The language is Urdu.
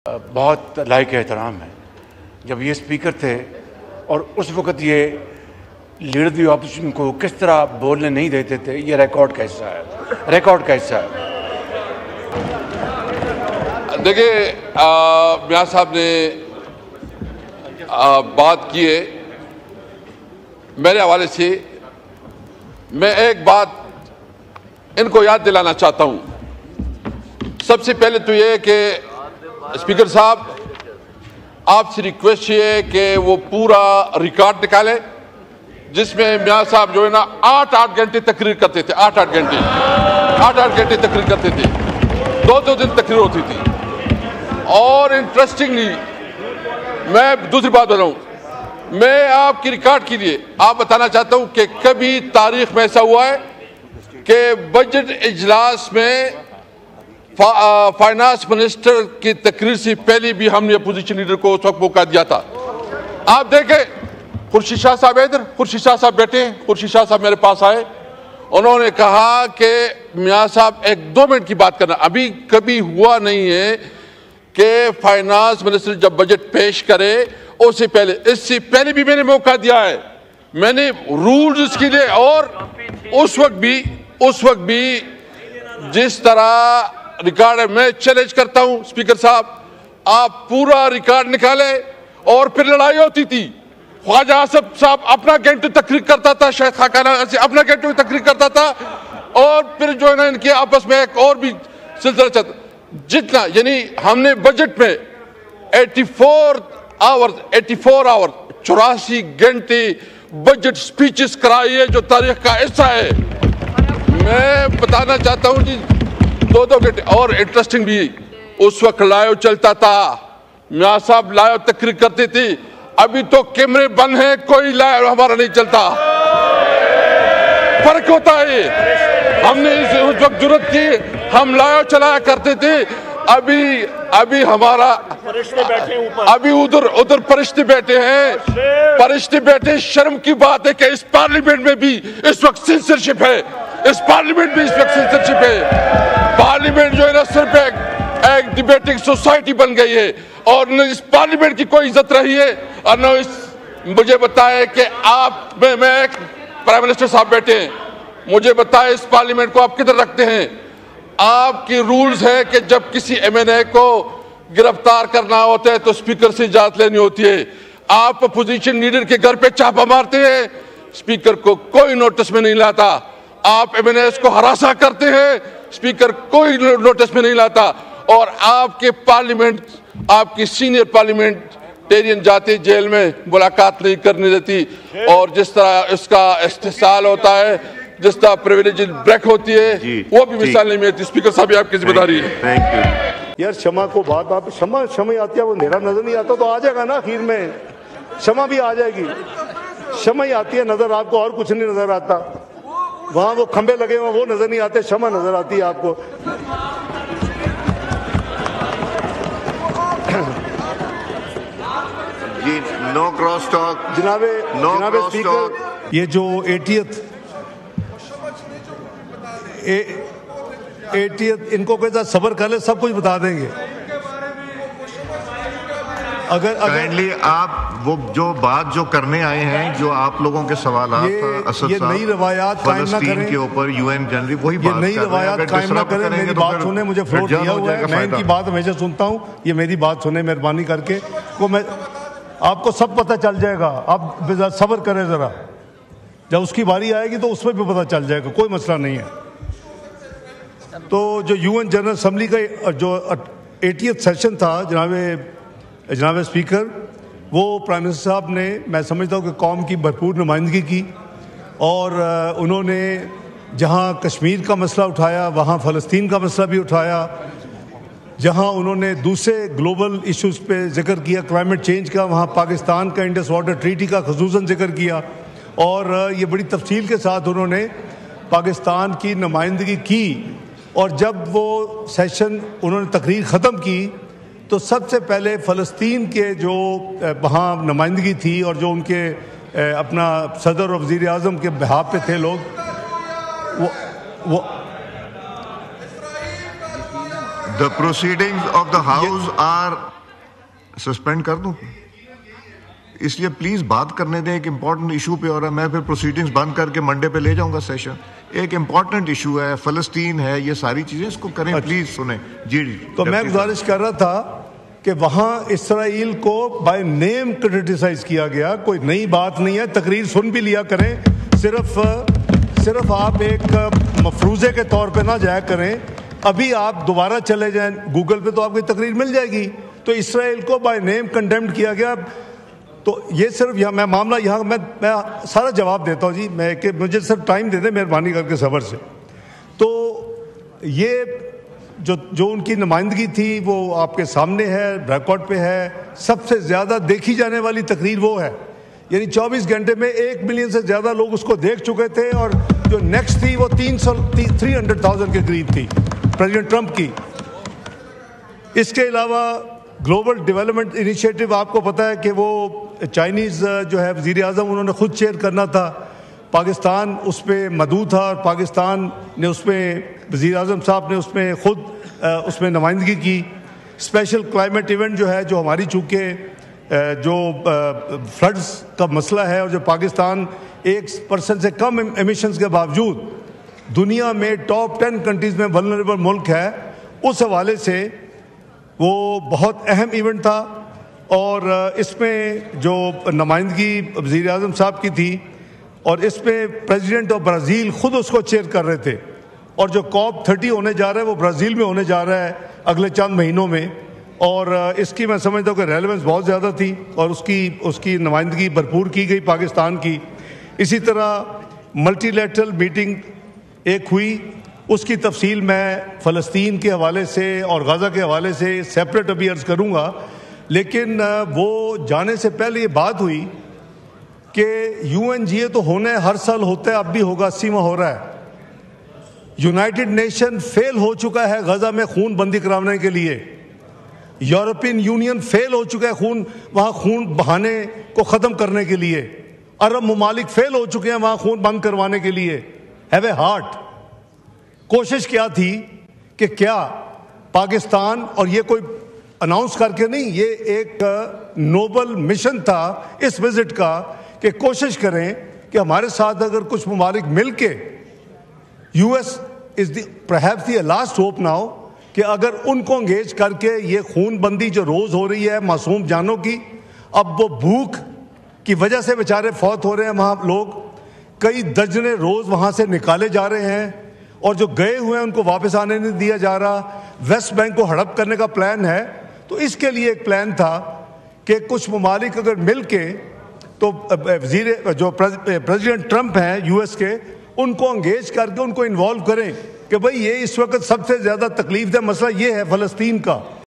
بہت لائق احترام ہے جب یہ اسپیکر تھے اور اس وقت یہ لیڈر دی اپوزیشن کو کس طرح بولنے نہیں دیتے تھے. یہ ریکارڈ کا حصہ ہے, ریکارڈ کا حصہ ہے. دیکھیں میاں صاحب نے بات کی ہے. میرے حوالے سے میں ایک بات ان کو یاد دلانا چاہتا ہوں. سب سے پہلے تو یہ کہ اسپیکر صاحب آپ سے ریکویسٹ یہ ہے کہ وہ پورا ریکارڈ نکالے جس میں میاں صاحب جو ہے نا 8 گھنٹے تقریر کرتے تھے. 8 گھنٹے تقریر کرتے تھے. 2 دن تقریر ہوتی تھی. اور انٹرسٹنگلی میں دوسری بات بتاؤں, میں آپ کی ریکارڈ کے لیے آپ بتانا چاہتا ہوں کہ کبھی تاریخ میں ایسا ہوا ہے کہ بجٹ اجلاس میں فائنانس منسٹر کی تقریر سے پہلے بھی ہم نے اپوزیشن لیڈر کو اس وقت موقع دیا تھا. آپ دیکھیں خورشید شاہ صاحب ادھر, خورشید شاہ صاحب بیٹھے ہیں. خورشید شاہ صاحب میرے پاس آئے, انہوں نے کہا کہ میاں صاحب 1-2 منٹ کی بات کرنا. ابھی کبھی ہوا نہیں ہے کہ فائنانس منسٹر جب بجٹ پیش کرے اس سے پہلے بھی میں نے موقع دیا ہے. میں نے رولز اس کے لیے, اور اس وقت بھی جس طرح ریکارڈ ہے, میں چیلنج کرتا ہوں اسپیکر صاحب آپ پورا ریکارڈ نکالیں. اور پھر لڑائی ہوتی تھی. خواجہ آصف صاحب اپنا گھنٹے تقریر کرتا تھا, شاید خاقانہ سے اپنا گھنٹے تقریر کرتا تھا, اور پھر جو ہے نا ان کے آپس میں ایک اور بھی سلسلہ چلتا. جتنا یعنی ہم نے بجٹ میں 84 آور 84 گھنٹے بجٹ سپیچز کرائی ہے جو تاریخ کا حصہ ہے. میں بتانا چاہتا ہوں جی 2 گھنٹے. اور انٹرسٹنگ بھی اس وقت لائیو چلتا تھا. میاں صاحب لائیو تقریر کرتے تھے. ابھی تو کیمرے بند ہیں, کوئی لائیو ہمارا نہیں چلتا. فرق ہوتا ہے. ہم نے اس وقت جرات کی, ہم لائیو چلایا کرتے تھے. ابھی ہمارا ابھی ادھر فرشتے بیٹھے ہیں. شرم کی بات ہے کہ اس پارلیمنٹ میں بھی اس وقت سینسرشپ ہے. پارلیمنٹ جو ہے نا صرف ایک ڈیبیٹنگ سوسائٹی بن گئی ہے, اور نہ اس پارلیمنٹ کی کوئی عزت رہی ہے, اور نہ مجھے بتائے کہ آپ میں ایک پرائم منسٹر صاحب بیٹھے ہیں, مجھے بتائے اس پارلیمنٹ کو آپ کدھر رکھتے ہیں. آپ کی رولز ہے کہ جب کسی ایم این اے کو گرفتار کرنا ہوتا ہے تو اسپیکر سے اجازت لینی ہوتی ہے. آپ اپوزیشن لیڈر کے گھر پہ چھاپا مارتے ہیں, اسپیکر کو کوئی نوٹس میں نہیں لاتا. آپ ایم این اے کو ہراساں کرتے ہیں, اسپیکر کوئی نوٹس میں نہیں لاتا. اور آپ کے پارلیمنٹ, آپ کی سینئر پارلیمنٹیرین جاتے جیل میں ملاقات نہیں کرنے دیتی. اور جس طرح اس کا استحصال ہوتا ہے, جس طرح پریویلیج بریک ہوتی ہے, وہ بھی مثال نہیں ملتی. اسپیکر صاحب آپ کی ذمہ داری ہے. یار شمع کو بات آپ شمع آتی ہے, وہ اندھیرا نظر نہیں آتا تو آ جائے گا نا آخر میں. شمع بھی آ جائے گی. شمع ہی آتی ہے نظر آپ کو, اور کچھ نہیں نظر آتا. وہاں وہ کھمبے لگے ہوئے وہ نظر نہیں آتے, شمع نظر آتی ہے آپ کو. جی نو کراس ٹاک. جناب اسپیکر, یہ جو 80th ان کو کہتا صبر کر لے, سب کچھ بتا دیں گے. اگر آپ وہ جو بات جو کرنے آئے ہیں, جو آپ لوگوں کے سوالات یہ نئی روایات قائم نہ کریں کے اوپر UN جنرل وہی بات نئی روایات قائم نہ کریں. میری بات سنیں, مجھے فلور دیا ہوا ہے, میں ان کی بات ہمیشہ سنتا ہوں. یہ میری بات سنیں مہربانی کر کے. آپ کو سب پتہ چل جائے گا, آپ صبر کریں ذرا. جب اس کی باری آئے گی تو اس میں بھی پتہ چل جائے گا, کوئی مسئلہ نہیں ہے. تو جو UN جنرل اسمبلی کا جو 80th سیشن تھا جناب اسپیکر, وہ پرائم منسٹر صاحب نے, میں سمجھتا ہوں کہ قوم کی بھرپور نمائندگی کی, اور انہوں نے جہاں کشمیر کا مسئلہ اٹھایا وہاں فلسطین کا مسئلہ بھی اٹھایا. جہاں انہوں نے دوسرے گلوبل ایشوز پہ ذکر کیا, کلائمیٹ چینج کا, وہاں پاکستان کا انڈس واٹر ٹریٹی کا خصوصاً ذکر کیا. اور یہ بڑی تفصیل کے ساتھ انہوں نے پاکستان کی نمائندگی کی. اور جب وہ سیشن انہوں نے تقریر ختم کی تو سب سے پہلے فلسطین کے جو وہاں نمائندگی تھی, اور جو ان کے اپنا صدر اور وزیر اعظم کے بہاف پہ تھے لوگ, وہ The proceedings of the house are suspend کر دوں اس لیے پلیز بات کرنے دیں. ایک امپورٹنٹ ایشو پہ ہو رہا ہے. میں پھر پروسیڈنگز بند کر کے منڈے پہ لے جاؤں گا سیشن. ایک امپورٹنٹ ایشو ہے, فلسطین ہے, یہ ساری چیزیں اس کو کریں پلیز سنیں. جی تو میں گزارش کر رہا تھا کہ وہاں اسرائیل کو بائی نیم کرٹیسائز کیا گیا. کوئی نئی بات نہیں ہے, تقریر سن بھی لیا کریں. صرف آپ ایک مفروضے کے طور پہ نہ جایا کریں. ابھی آپ دوبارہ چلے جائیں گوگل پہ تو آپ کی تقریر مل جائے گی. تو اسرائیل کو بائی نیم کنڈیمڈ کیا گیا. تو یہ صرف یہاں میں معاملہ یہاں میں سارا جواب دیتا ہوں جی, میں کہ مجھے صرف ٹائم دے دیں مہربانی کر کے صبر سے. تو یہ جو ان کی نمائندگی تھی وہ آپ کے سامنے ہے, ریکارڈ پہ ہے. سب سے زیادہ دیکھی جانے والی تقریر وہ ہے, یعنی 24 گھنٹے میں 1 ملین سے زیادہ لوگ اس کو دیکھ چکے تھے. اور جو نیکسٹ تھی وہ 300,000 کے قریب تھی پریزیڈنٹ ٹرمپ کی. اس کے علاوہ گلوبل ڈیولپمنٹ انیشیٹو آپ کو پتہ ہے کہ وہ چائنیز جو ہے وزیر اعظم انہوں نے خود چیئر کرنا تھا. پاکستان اس پہ مدعو تھا اور پاکستان نے اس میں وزیر اعظم صاحب نے اس میں خود اس میں نمائندگی کی. اسپیشل کلائمیٹ ایونٹ جو ہے جو ہماری چونکہ جو فلڈز کا مسئلہ ہے اور جو پاکستان 1% سے کم ایمیشنز کے باوجود دنیا میں ٹاپ 10 کنٹریز میں ولنریبل ملک ہے, اس حوالے سے وہ بہت اہم ایونٹ تھا. اور اس میں جو نمائندگی وزیر اعظم صاحب کی تھی اور اس میں پریزیڈنٹ آف برازیل خود اس کو چیئر کر رہے تھے. اور جو COP 30 ہونے جا رہا ہے وہ برازیل میں ہونے جا رہا ہے اگلے چند مہینوں میں. اور اس کی میں سمجھتا ہوں کہ ریلیونس بہت زیادہ تھی اور اس کی نمائندگی بھرپور کی گئی پاکستان کی. اسی طرح ملٹی لیٹرل میٹنگ ایک ہوئی, اس کی تفصیل میں فلسطین کے حوالے سے اور غزہ کے حوالے سے سیپریٹ ابھی عرض کروں گا. لیکن وہ جانے سے پہلے یہ بات ہوئی کہ UNGA تو ہونا ہے, ہر سال ہوتا ہے, اب بھی ہوگا, 80واں ہو رہا ہے. یونائٹڈ نیشن فیل ہو چکا ہے غزہ میں خون بندی کرانے کے لیے. یورپین یونین فیل ہو چکا ہے وہاں خون بہانے کو ختم کرنے کے لیے. عرب ممالک فیل ہو چکے ہیں وہاں خون بند کروانے کے لیے. Have a heart. کوشش کیا تھی کہ کیا پاکستان, اور یہ کوئی اناؤنس کر کے نہیں, یہ ایک نوبل مشن تھا اس وزٹ کا, کہ کوشش کریں کہ ہمارے ساتھ اگر کچھ ممالک مل کے, US is the perhaps the last hope now, کہ اگر ان کو انگیج کر کے یہ خون بندی جو روز ہو رہی ہے معصوم جانوں کی, اب وہ بھوک کی وجہ سے بیچارے فوت ہو رہے ہیں وہاں لوگ, کئی درجنے روز وہاں سے نکالے جا رہے ہیں, اور جو گئے ہوئے ہیں ان کو واپس آنے نہیں دیا جا رہا. ویسٹ بینک کو ہڑپ کرنے کا پلان ہے. تو اس کے لیے ایک پلان تھا کہ کچھ ممالک اگر مل کے, تو جو پریزیڈنٹ ٹرمپ ہیں US کے, ان کو انگیج کر کے ان کو انوالو کریں کہ بھئی یہ اس وقت سب سے زیادہ تکلیف دہ مسئلہ یہ ہے فلسطین کا.